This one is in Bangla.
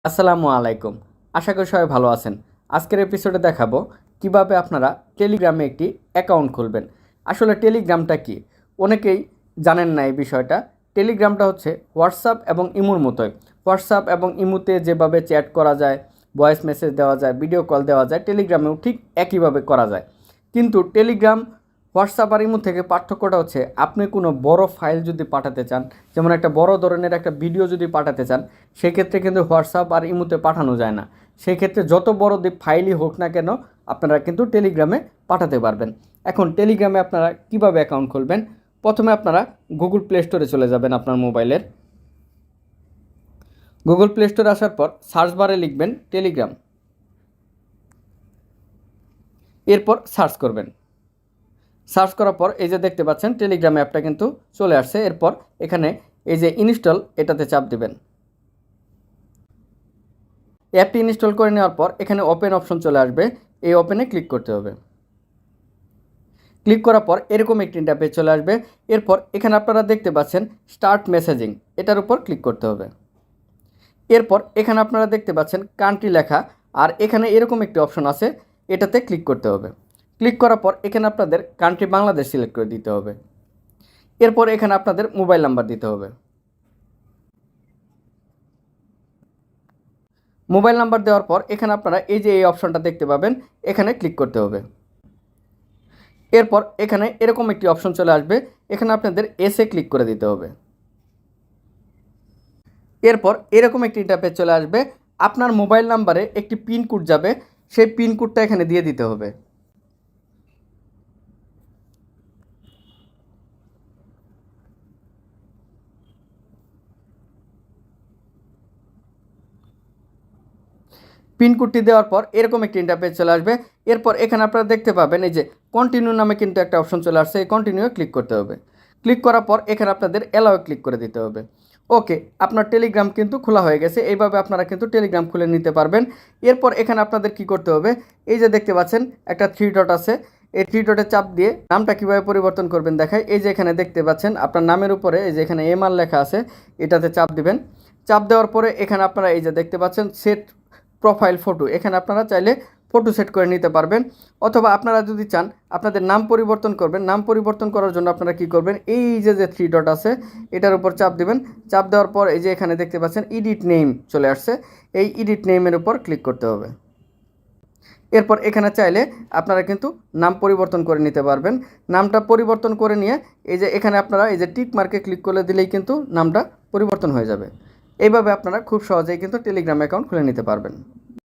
আসসালামু আলাইকুম। আশা করি সবাই ভালো আছেন। আজকের এপিসোডে দেখাবো কিভাবে আপনারা টেলিগ্রামে একটি অ্যাকাউন্ট খুলবেন। আসলে টেলিগ্রামটা কি? অনেকেই জানেন না এই বিষয়টা। টেলিগ্রামটা হচ্ছে হোয়াটসঅ্যাপ এবং ইমোর মতোই। হোয়াটসঅ্যাপ এবং ইমোতে যেভাবে চ্যাট করা যায়, ভয়েস মেসেজ দেওয়া যায়, ভিডিও কল দেওয়া যায়, টেলিগ্রামেও ঠিক একইভাবে করা যায়। কিন্তু টেলিগ্রাম, হোয়াটসঅ্যাপ আর ইমো থেকে পার্থক্যটা হচ্ছে আপনি কোনো বড় ফাইল যদি পাঠাতে চান, যেমন একটা বড় ধরনের একটা ভিডিও যদি পাঠাতে চান, সেক্ষেত্রে কিন্তু হোয়াটসঅ্যাপ আর ইমোতে পাঠানো যায় না। সেক্ষেত্রে যত বড় ফাইলই হোক না কেন আপনারা কিন্তু টেলিগ্রামে পাঠাতে পারবেন। এখন টেলিগ্রামে আপনারা কিভাবে অ্যাকাউন্ট খুলবেন? প্রথমে আপনারা গুগল প্লে স্টোরে চলে যাবেন আপনার মোবাইলের। গুগল প্লে স্টোরে আসার পর সার্চ বারে লিখবেন টেলিগ্রাম, এরপর সার্চ করবেন। সার্চ করার পর এই যে দেখতে পাচ্ছেন টেলিগ্রাম অ্যাপটা কিন্তু চলে আসছে। এরপর এখানে এই যে ইনস্টল, এটাতে চাপ দিবেন। অ্যাপটি ইনস্টল করে নেওয়ার পর এখানে ওপেন অপশন চলে আসবে, এই ওপেনে ক্লিক করতে হবে। ক্লিক করার পর এরকম একটি ইন্টারফেস চলে আসবে। এরপর এখানে আপনারা দেখতে পাচ্ছেন স্টার্ট মেসেজিং, এটার উপর ক্লিক করতে হবে। এরপর এখানে আপনারা দেখতে পাচ্ছেন কান্ট্রি লেখা, আর এখানে এরকম একটি অপশন আছে, এটাতে ক্লিক করতে হবে। ক্লিক করার পর এখানে আপনাদের কান্ট্রি বাংলাদেশ সিলেক্ট করে দিতে হবে। এরপর এখানে আপনাদের মোবাইল নাম্বার দিতে হবে। মোবাইল নাম্বার দেওয়ার পর এখানে আপনারা এই যে এই অপশনটা দেখতে পাবেন, এখানে ক্লিক করতে হবে। এরপর এখানে এরকম একটি অপশন চলে আসবে, এখানে আপনাদের এসে ক্লিক করে দিতে হবে। এরপর এরকম একটি ইন্টারফেস চলে আসবে, আপনার মোবাইল নাম্বারে একটি পিন কোড যাবে, সেই পিন কোডটা এখানে দিয়ে দিতে হবে। পিন কোডটি দেওয়ার পর এরকম একটি ইন্টারফেস চলে আসবে। এরপর এখানে আপনারা দেখতে পাবেন এই যে কন্টিনিউ নামে কিন্তু একটা অপশন চলে আসছে, এই কন্টিনিউ ক্লিক করতে হবে। ক্লিক করার পর এখানে আপনাদের অ্যালাও ক্লিক করে দিতে হবে। ওকে, আপনার টেলিগ্রাম কিন্তু খোলা হয়ে গেছে। এইভাবে আপনারা কিন্তু টেলিগ্রাম খুলে নিতে পারবেন। এরপর এখানে আপনাদের কি করতে হবে, এই যে দেখতে পাচ্ছেন একটা থ্রি ডট আছে, এই থ্রি ডটে চাপ দিয়ে নামটা কীভাবে পরিবর্তন করবেন দেখায়। এই যে এখানে দেখতে পাচ্ছেন আপনার নামের উপরে এই যে এখানে এমআর লেখা আছে, এটাতে চাপ দিবেন। চাপ দেওয়ার পরে এখানে আপনারা এই যে দেখতে পাচ্ছেন সেট প্রোফাইল ফটো, এখানে আপনারা চাইলে ফটো সেট করে নিতে পারবেন। অথবা আপনারা যদি চান আপনাদের নাম পরিবর্তন করবেন, নাম পরিবর্তন করার জন্য আপনারা কি করবেন, এই যে যে থ্রি ডট আছে এটার উপর চাপ দিবেন। চাপ দেওয়ার পর এই যে এখানে দেখতে পাচ্ছেন এডিট নেম চলে আসছে, এই এডিট নেমের উপর ক্লিক করতে হবে। এরপর এখানে চাইলে আপনারা কিন্তু নাম পরিবর্তন করে নিতে পারবেন। নামটা পরিবর্তন করে নিয়ে এই যে এখানে আপনারা এই যে টিক মার্কে ক্লিক করে দিলেই কিন্তু নামটা পরিবর্তন হয়ে যাবে। এইভাবে আপনারা খুব সহজেই কিন্তু টেলিগ্রাম অ্যাকাউন্ট খুলে নিতে পারবেন।